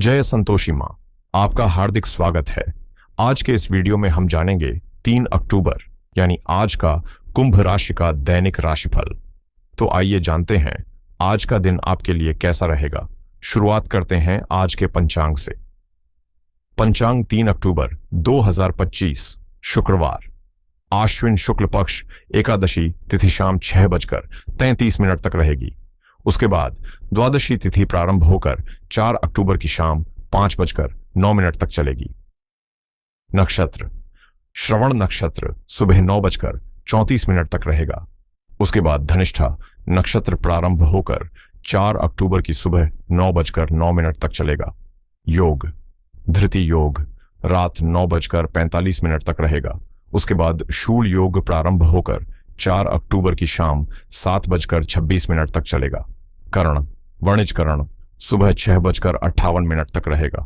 जय संतोषी माँ, आपका हार्दिक स्वागत है। आज के इस वीडियो में हम जानेंगे 3 अक्टूबर यानी आज का कुंभ राशि का दैनिक राशिफल। तो आइए जानते हैं आज का दिन आपके लिए कैसा रहेगा। शुरुआत करते हैं आज के पंचांग से। पंचांग 3 अक्टूबर 2025 शुक्रवार, आश्विन शुक्ल पक्ष एकादशी तिथि शाम 6:33 तक रहेगी। उसके बाद द्वादशी तिथि प्रारंभ होकर 4 अक्टूबर की शाम 5:09 तक चलेगी। नक्षत्र श्रवण नक्षत्र सुबह 9:34 तक रहेगा। उसके बाद धनिष्ठा नक्षत्र प्रारंभ होकर 4 अक्टूबर की सुबह 9:09 तक चलेगा। योग धृति योग रात 9:45 तक रहेगा। उसके बाद शूल योग प्रारंभ होकर 4 अक्टूबर की शाम 7:26 तक चलेगा। कर्ण वणिज कर्ण सुबह 6:58 तक रहेगा।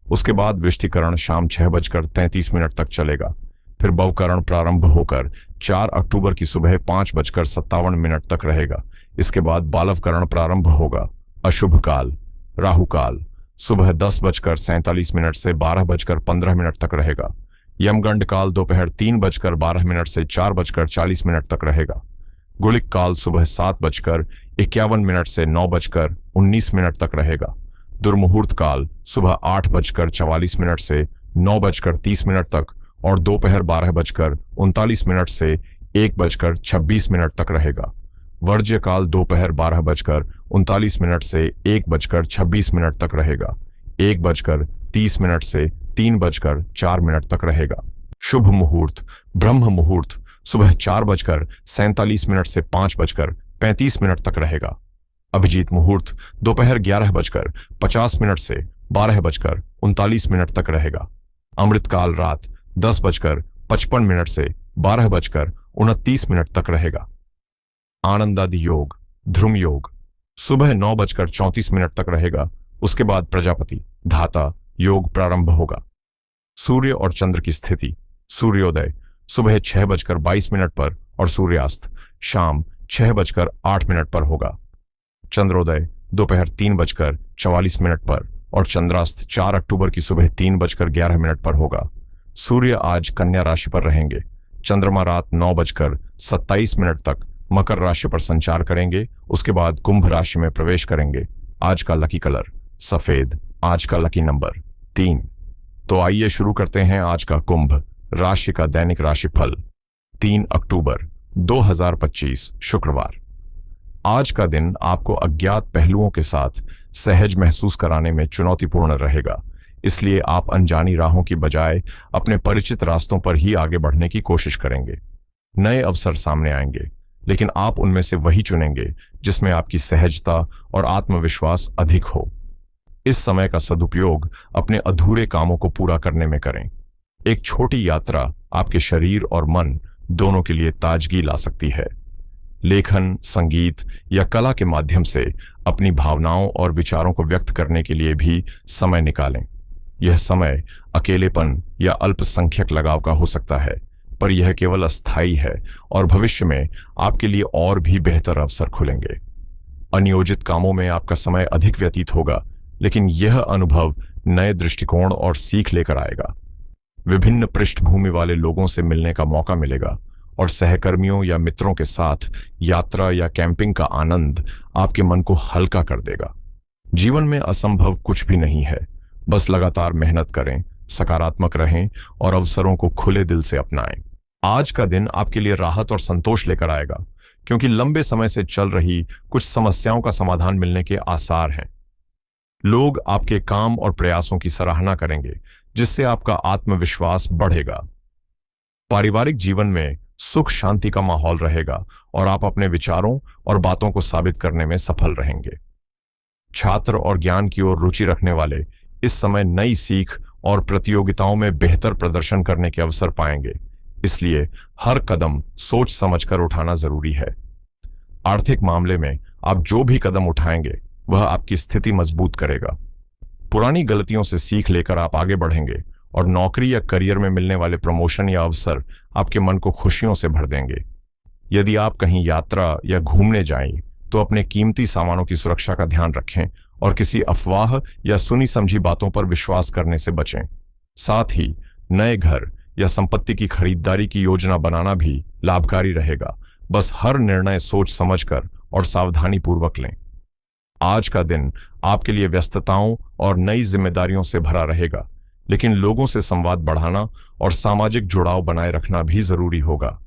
उसके बाद वृश्चिकरण शाम 6:33 तक चलेगा। फिर भवकरण प्रारंभ होकर 4 अक्टूबर की सुबह 5:57 तक रहेगा। इसके बाद बालवकरण प्रारंभ होगा। अशुभ काल राहु काल सुबह 10:47 से 12:15 तक रहेगा। यमगंड काल दोपहर 3:12 से 4:40 तक रहेगा। गुलिक काल सुबह 7:51 से 9:19 तक रहेगा। दुर्मुहूर्त काल सुबह 8:44 से 9:30 तक और दोपहर 12:39 से 1:26 तक रहेगा। वर्ज्य काल दोपहर 12:39 से 1:26 तक रहेगा। 1:30 से 3:04 तक रहेगा। शुभ मुहूर्त ब्रह्म मुहूर्त सुबह 4:47 से 5:35 तक रहेगा। अभिजीत मुहूर्त दोपहर 11:50 से 12:39 तक रहेगा। अमृत काल रात 10:55 से 12:29 तक रहेगा। आनंदादि योग ध्रुम योग सुबह 9:34 तक रहेगा। उसके बाद प्रजापति धाता योग प्रारंभ होगा। सूर्य और चंद्र की स्थिति सूर्योदय सुबह 6:22 पर और सूर्यास्त शाम 6:08 पर होगा। चंद्रोदय दोपहर 3:44 पर और चंद्रास्त 4 अक्टूबर की सुबह 3:11 पर होगा। सूर्य आज कन्या राशि पर रहेंगे। चंद्रमा रात 9:27 तक मकर राशि पर संचार करेंगे। उसके बाद कुंभ राशि में प्रवेश करेंगे। आज का लकी कलर सफेद, आज का लकी नंबर 3। तो आइए शुरू करते हैं आज का कुंभ राशि का दैनिक राशिफल 3 अक्टूबर 2025 शुक्रवार। आज का दिन आपको अज्ञात पहलुओं के साथ सहज महसूस कराने में चुनौतीपूर्ण रहेगा। इसलिए आप अनजानी राहों की बजाय अपने परिचित रास्तों पर ही आगे बढ़ने की कोशिश करेंगे। नए अवसर सामने आएंगे, लेकिन आप उनमें से वही चुनेंगे जिसमें आपकी सहजता और आत्मविश्वास अधिक हो। इस समय का सदुपयोग अपने अधूरे कामों को पूरा करने में करें। एक छोटी यात्रा आपके शरीर और मन दोनों के लिए ताजगी ला सकती है। लेखन, संगीत या कला के माध्यम से अपनी भावनाओं और विचारों को व्यक्त करने के लिए भी समय निकालें। यह समय अकेलेपन या अल्पसंख्यक लगाव का हो सकता है, पर यह केवल अस्थायी है और भविष्य में आपके लिए और भी बेहतर अवसर खुलेंगे। अनियोजित कामों में आपका समय अधिक व्यतीत होगा, लेकिन यह अनुभव नए दृष्टिकोण और सीख लेकर आएगा। विभिन्न पृष्ठभूमि वाले लोगों से मिलने का मौका मिलेगा और सहकर्मियों या मित्रों के साथ यात्रा या कैंपिंग का आनंद आपके मन को हल्का कर देगा। जीवन में असंभव कुछ भी नहीं है, बस लगातार मेहनत करें, सकारात्मक रहें और अवसरों को खुले दिल से अपनाएं। आज का दिन आपके लिए राहत और संतोष लेकर आएगा, क्योंकि लंबे समय से चल रही कुछ समस्याओं का समाधान मिलने के आसार हैं। लोग आपके काम और प्रयासों की सराहना करेंगे, जिससे आपका आत्मविश्वास बढ़ेगा। पारिवारिक जीवन में सुख शांति का माहौल रहेगा और आप अपने विचारों और बातों को साबित करने में सफल रहेंगे। छात्र और ज्ञान की ओर रुचि रखने वाले इस समय नई सीख और प्रतियोगिताओं में बेहतर प्रदर्शन करने के अवसर पाएंगे। इसलिए हर कदम सोच समझकर उठाना जरूरी है। आर्थिक मामले में आप जो भी कदम उठाएंगे वह आपकी स्थिति मजबूत करेगा। पुरानी गलतियों से सीख लेकर आप आगे बढ़ेंगे और नौकरी या करियर में मिलने वाले प्रमोशन या अवसर आपके मन को खुशियों से भर देंगे। यदि आप कहीं यात्रा या घूमने जाएं, तो अपने कीमती सामानों की सुरक्षा का ध्यान रखें और किसी अफवाह या सुनी समझी बातों पर विश्वास करने से बचें। साथ ही नए घर या संपत्ति की खरीदारी की योजना बनाना भी लाभकारी रहेगा। बस हर निर्णय सोच समझकर और सावधानी पूर्वक लें। आज का दिन आपके लिए व्यस्तताओं और नई जिम्मेदारियों से भरा रहेगा, लेकिन लोगों से संवाद बढ़ाना और सामाजिक जुड़ाव बनाए रखना भी जरूरी होगा।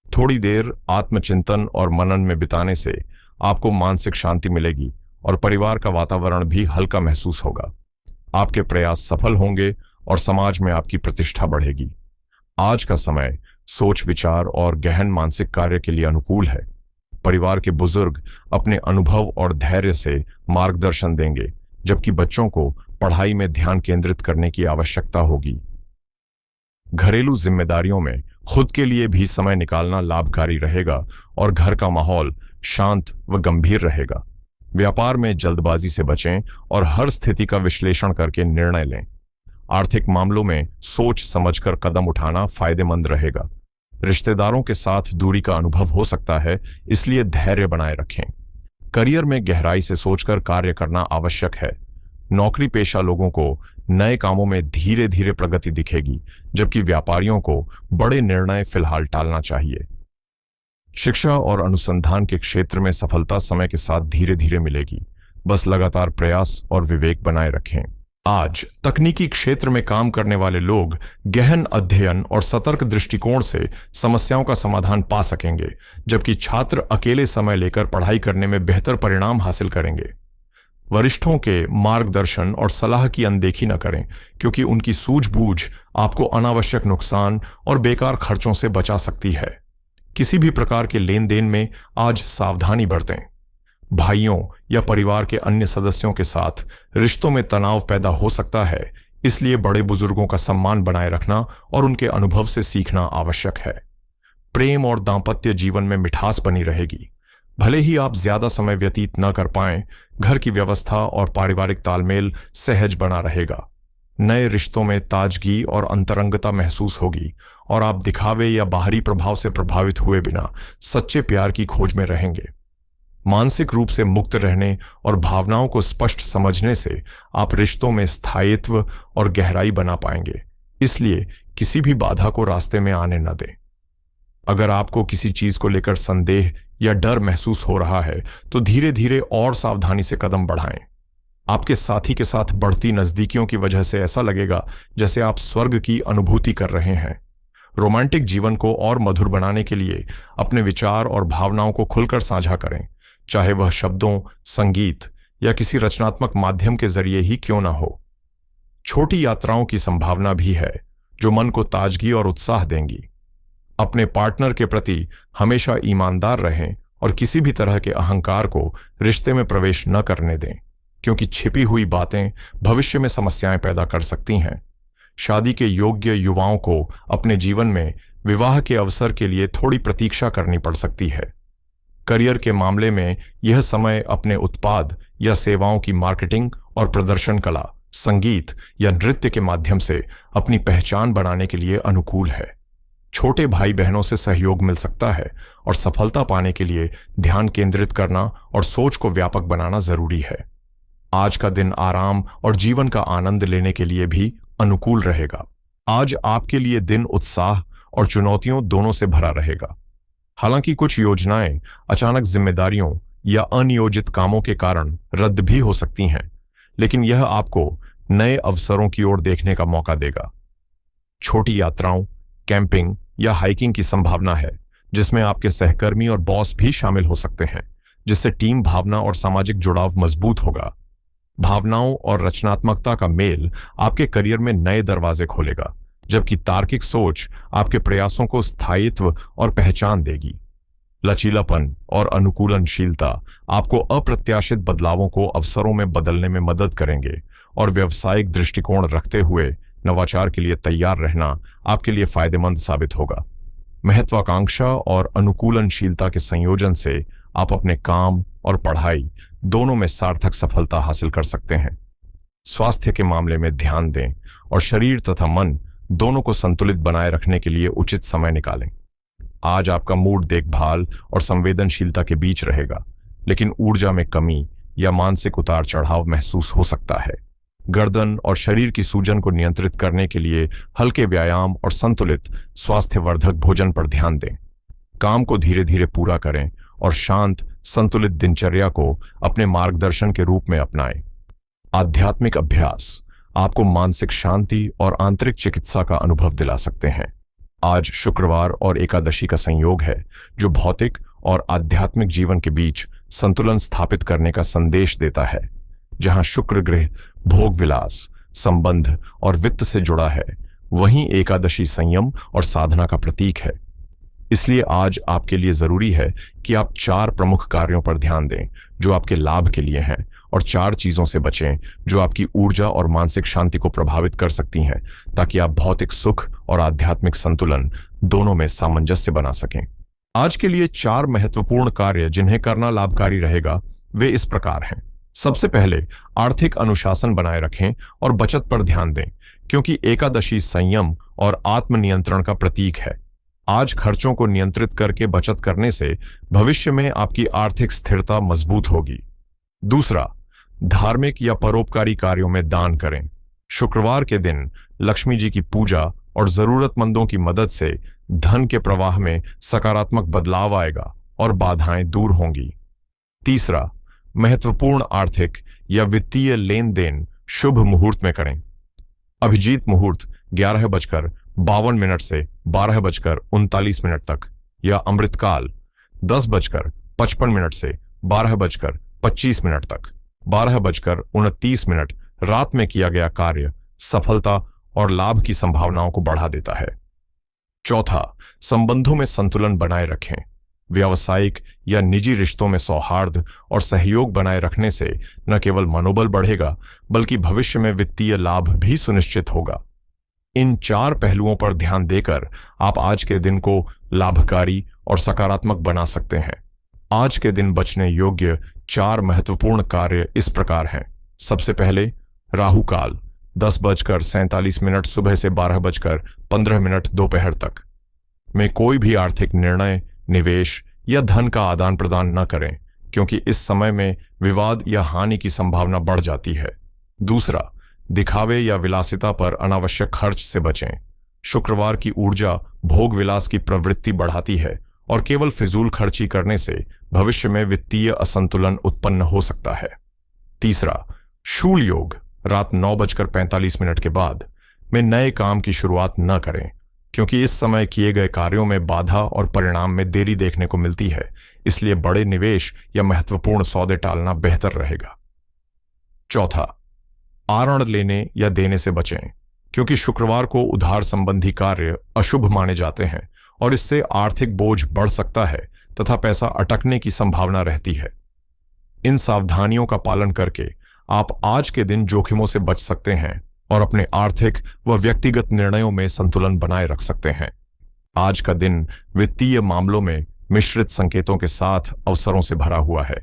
थोड़ी देर आत्मचिंतन और मनन में बिताने से आपको मानसिक शांति मिलेगी और परिवार का वातावरण भी हल्का महसूस होगा। आपके प्रयास सफल होंगे और समाज में आपकी प्रतिष्ठा बढ़ेगी। आज का समय सोच विचार और गहन मानसिक कार्य के लिए अनुकूल है। परिवार के बुजुर्ग अपने अनुभव और धैर्य से मार्गदर्शन देंगे, जबकि बच्चों को पढ़ाई में ध्यान केंद्रित करने की आवश्यकता होगी। घरेलू जिम्मेदारियों में खुद के लिए भी समय निकालना लाभकारी रहेगा और घर का माहौल शांत व गंभीर रहेगा। व्यापार में जल्दबाजी से बचें और हर स्थिति का विश्लेषण करके निर्णय लें। आर्थिक मामलों में सोच समझकर कदम उठाना फायदेमंद रहेगा। रिश्तेदारों के साथ दूरी का अनुभव हो सकता है, इसलिए धैर्य बनाए रखें। करियर में गहराई से सोचकर कार्य करना आवश्यक है। नौकरी पेशा लोगों को नए कामों में धीरे धीरे प्रगति दिखेगी, जबकि व्यापारियों को बड़े निर्णय फिलहाल टालना चाहिए। शिक्षा और अनुसंधान के क्षेत्र में सफलता समय के साथ धीरे धीरे मिलेगी। बस लगातार प्रयास और विवेक बनाए रखें। आज तकनीकी क्षेत्र में काम करने वाले लोग गहन अध्ययन और सतर्क दृष्टिकोण से समस्याओं का समाधान पा सकेंगे, जबकि छात्र अकेले समय लेकर पढ़ाई करने में बेहतर परिणाम हासिल करेंगे। वरिष्ठों के मार्गदर्शन और सलाह की अनदेखी न करें, क्योंकि उनकी सूझबूझ आपको अनावश्यक नुकसान और बेकार खर्चों से बचा सकती है। किसी भी प्रकार के लेन देन में आज सावधानी बरतें। भाइयों या परिवार के अन्य सदस्यों के साथ रिश्तों में तनाव पैदा हो सकता है, इसलिए बड़े बुजुर्गों का सम्मान बनाए रखना और उनके अनुभव से सीखना आवश्यक है। प्रेम और दांपत्य जीवन में मिठास बनी रहेगी। भले ही आप ज्यादा समय व्यतीत न कर पाएं, घर की व्यवस्था और पारिवारिक तालमेल सहज बना रहेगा। नए रिश्तों में ताजगी और अंतरंगता महसूस होगी और आप दिखावे या बाहरी प्रभाव से प्रभावित हुए बिना सच्चे प्यार की खोज में रहेंगे। मानसिक रूप से मुक्त रहने और भावनाओं को स्पष्ट समझने से आप रिश्तों में स्थायित्व और गहराई बना पाएंगे, इसलिए किसी भी बाधा को रास्ते में आने न दें। अगर आपको किसी चीज को लेकर संदेह या डर महसूस हो रहा है, तो धीरे धीरे और सावधानी से कदम बढ़ाएं। आपके साथी के साथ बढ़ती नजदीकियों की वजह से ऐसा लगेगा जैसे आप स्वर्ग की अनुभूति कर रहे हैं। रोमांटिक जीवन को और मधुर बनाने के लिए अपने विचार और भावनाओं को खुलकर साझा करें, चाहे वह शब्दों, संगीत या किसी रचनात्मक माध्यम के जरिए ही क्यों ना हो। छोटी यात्राओं की संभावना भी है, जो मन को ताजगी और उत्साह देंगी। अपने पार्टनर के प्रति हमेशा ईमानदार रहें और किसी भी तरह के अहंकार को रिश्ते में प्रवेश न करने दें, क्योंकि छिपी हुई बातें भविष्य में समस्याएं पैदा कर सकती हैं। शादी के योग्य युवाओं को अपने जीवन में विवाह के अवसर के लिए थोड़ी प्रतीक्षा करनी पड़ सकती है। करियर के मामले में यह समय अपने उत्पाद या सेवाओं की मार्केटिंग और प्रदर्शन कला, संगीत या नृत्य के माध्यम से अपनी पहचान बनाने के लिए अनुकूल है। छोटे भाई बहनों से सहयोग मिल सकता है और सफलता पाने के लिए ध्यान केंद्रित करना और सोच को व्यापक बनाना जरूरी है। आज का दिन आराम और जीवन का आनंद लेने के लिए भी अनुकूल रहेगा। आज आपके लिए दिन उत्साह और चुनौतियों दोनों से भरा रहेगा। हालांकि कुछ योजनाएं अचानक जिम्मेदारियों या अनियोजित कामों के कारण रद्द भी हो सकती हैं, लेकिन यह आपको नए अवसरों की ओर देखने का मौका देगा। छोटी यात्राओं, कैंपिंग या हाइकिंग की संभावना है, जिसमें आपके सहकर्मी और बॉस भी शामिल हो सकते हैं, जिससे टीम भावना और सामाजिक जुड़ाव मजबूत होगा। भावनाओं और रचनात्मकता का मेल आपके करियर में नए दरवाजे खोलेगा, जबकि तार्किक सोच आपके प्रयासों को स्थायित्व और पहचान देगी। लचीलापन और अनुकूलनशीलता आपको अप्रत्याशित बदलावों को अवसरों में बदलने में मदद करेंगे और व्यावसायिक दृष्टिकोण रखते हुए नवाचार के लिए तैयार रहना आपके लिए फायदेमंद साबित होगा। महत्वाकांक्षा और अनुकूलनशीलता के संयोजन से आप अपने काम और पढ़ाई दोनों में सार्थक सफलता हासिल कर सकते हैं। स्वास्थ्य के मामले में ध्यान दें और शरीर तथा मन दोनों को संतुलित बनाए रखने के लिए उचित समय निकालें। आज आपका मूड देखभाल और संवेदनशीलता के बीच रहेगा, लेकिन ऊर्जा में कमी या मानसिक उतार चढ़ाव महसूस हो सकता है। गर्दन और शरीर की सूजन को नियंत्रित करने के लिए हल्के व्यायाम और संतुलित स्वास्थ्यवर्धक भोजन पर ध्यान दें। काम को धीरे धीरे पूरा करें और शांत संतुलित दिनचर्या को अपने मार्गदर्शन के रूप में अपनाएं। आध्यात्मिक अभ्यास आपको मानसिक शांति और आंतरिक चिकित्सा का अनुभव दिला सकते हैं। आज शुक्रवार और एकादशी का संयोग है, जो भौतिक और आध्यात्मिक जीवन के बीच संतुलन स्थापित करने का संदेश देता है। जहां शुक्र ग्रह भोग विलास, संबंध और वित्त से जुड़ा है, वहीं एकादशी संयम और साधना का प्रतीक है। इसलिए आज आपके लिए जरूरी है कि आप 4 प्रमुख कार्यों पर ध्यान दें जो आपके लाभ के लिए हैं, और 4 चीजों से बचें जो आपकी ऊर्जा और मानसिक शांति को प्रभावित कर सकती हैं, ताकि आप भौतिक सुख और आध्यात्मिक संतुलन दोनों में सामंजस्य बना सकें। आज के लिए 4 महत्वपूर्ण कार्य जिन्हें करना लाभकारी रहेगा, वे इस प्रकार हैं। सबसे पहले आर्थिक अनुशासन बनाए रखें और बचत पर ध्यान दें, क्योंकि एकादशी संयम और आत्मनियंत्रण का प्रतीक है। आज खर्चों को नियंत्रित करके बचत करने से भविष्य में आपकी आर्थिक स्थिरता मजबूत होगी। दूसरा, धार्मिक या परोपकारी कार्यों में दान करें। शुक्रवार के दिन लक्ष्मी जी की पूजा और जरूरतमंदों की मदद से धन के प्रवाह में सकारात्मक बदलाव आएगा और बाधाएं दूर होंगी। तीसरा, महत्वपूर्ण आर्थिक या वित्तीय लेन देन शुभ मुहूर्त में करें। अभिजीत मुहूर्त 11:52 से 12:39 तक, या अमृतकाल 10:55 से 12:25 तक। 12:29 रात में किया गया कार्य सफलता और लाभ की संभावनाओं को बढ़ा देता है। चौथा, संबंधों में संतुलन बनाए रखें। व्यावसायिक या निजी रिश्तों में सौहार्द और सहयोग बनाए रखने से न केवल मनोबल बढ़ेगा, बल्कि भविष्य में वित्तीय लाभ भी सुनिश्चित होगा। इन 4 पहलुओं पर ध्यान देकर आप आज के दिन को लाभकारी और सकारात्मक बना सकते हैं। आज के दिन बचने योग्य 4 महत्वपूर्ण कार्य इस प्रकार हैं। सबसे पहले, राहु काल 10:47 सुबह से 12:15 दोपहर तक में कोई भी आर्थिक निर्णय, निवेश या धन का आदान प्रदान न करें, क्योंकि इस समय में विवाद या हानि की संभावना बढ़ जाती है। दूसरा, दिखावे या विलासिता पर अनावश्यक खर्च से बचें। शुक्रवार की ऊर्जा भोग विलास की प्रवृत्ति बढ़ाती है और केवल फिजूल खर्ची करने से भविष्य में वित्तीय असंतुलन उत्पन्न हो सकता है। तीसरा, शूल योग रात 9:45 के बाद में नए काम की शुरुआत न करें, क्योंकि इस समय किए गए कार्यों में बाधा और परिणाम में देरी देखने को मिलती है। इसलिए बड़े निवेश या महत्वपूर्ण सौदे टालना बेहतर रहेगा। चौथा, आरण लेने या देने से बचें, क्योंकि शुक्रवार को उधार संबंधी कार्य अशुभ माने जाते हैं और इससे आर्थिक बोझ बढ़ सकता है तथा पैसा अटकने की संभावना रहती है। इन सावधानियों का पालन करके आप आज के दिन जोखिमों से बच सकते हैं और अपने आर्थिक व व्यक्तिगत निर्णयों में संतुलन बनाए रख सकते हैं। आज का दिन वित्तीय मामलों में मिश्रित संकेतों के साथ अवसरों से भरा हुआ है।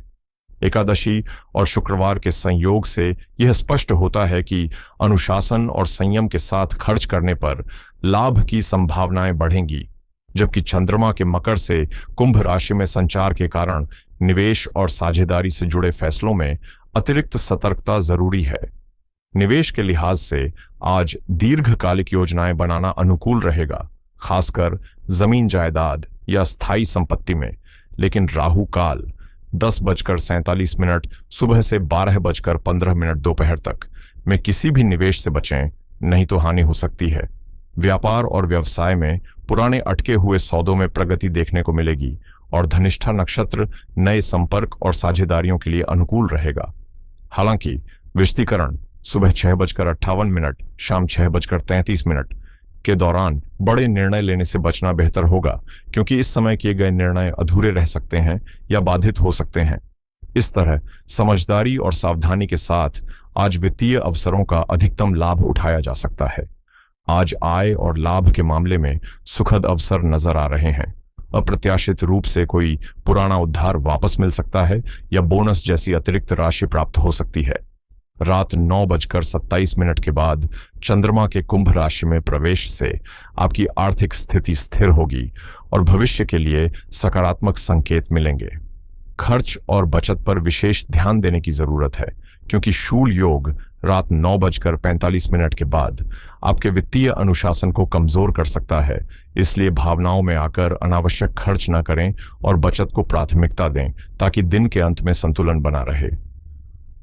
एकादशी और शुक्रवार के संयोग से यह स्पष्ट होता है कि अनुशासन और संयम के साथ खर्च करने पर लाभ की संभावनाएं बढ़ेंगी, जबकि चंद्रमा के मकर से कुंभ राशि में संचार के कारण निवेश और साझेदारी से जुड़े फैसलों में अतिरिक्त सतर्कता जरूरी है। निवेश के लिहाज से आज दीर्घकालिक योजनाएं बनाना अनुकूल रहेगा, खासकर जमीन जायदाद या स्थायी संपत्ति में। लेकिन राहु काल 10:47 सुबह से 12:15 दोपहर तक में किसी भी निवेश से बचें, नहीं तो हानि हो सकती है। व्यापार और व्यवसाय में पुराने अटके हुए सौदों में प्रगति देखने को मिलेगी और धनिष्ठा नक्षत्र नए संपर्क और साझेदारियों के लिए अनुकूल रहेगा। हालांकि विष्टिकरण सुबह 6:58 शाम 6:33 के दौरान बड़े निर्णय लेने से बचना बेहतर होगा, क्योंकि इस समय किए गए निर्णय अधूरे रह सकते हैं या बाधित हो सकते हैं। इस तरह समझदारी और सावधानी के साथ आज वित्तीय अवसरों का अधिकतम लाभ उठाया जा सकता है। आज आय और लाभ के मामले में सुखद अवसर नजर आ रहे हैं। अप्रत्याशित रूप से कोई पुराना उद्धार वापस मिल सकता है या बोनस जैसी अतिरिक्त राशि प्राप्त हो सकती है। रात 9:27 के बाद चंद्रमा के कुंभ राशि में प्रवेश से आपकी आर्थिक स्थिति स्थिर होगी और भविष्य के लिए सकारात्मक संकेत मिलेंगे। खर्च और बचत पर विशेष ध्यान देने की जरूरत है, क्योंकि शूल योग रात 9:45 के बाद आपके वित्तीय अनुशासन को कमजोर कर सकता है। इसलिए भावनाओं में आकर अनावश्यक खर्च न करें और बचत को प्राथमिकता दें, ताकि दिन के अंत में संतुलन बना रहे।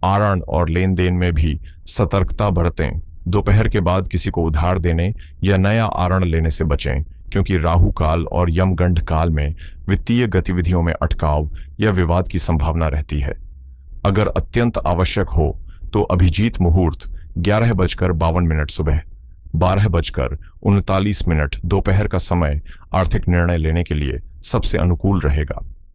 आरण और लेन देन में भी सतर्कता बरतें। दोपहर के बाद किसी को उधार देने या नया आरण लेने से बचें, क्योंकि राहु काल और यमगंड काल में वित्तीय गतिविधियों में अटकाव या विवाद की संभावना रहती है। अगर अत्यंत आवश्यक हो तो अभिजीत मुहूर्त 11:52 सुबह, 12:39 दोपहर का समय आर्थिक निर्णय लेने के लिए सबसे अनुकूल रहेगा।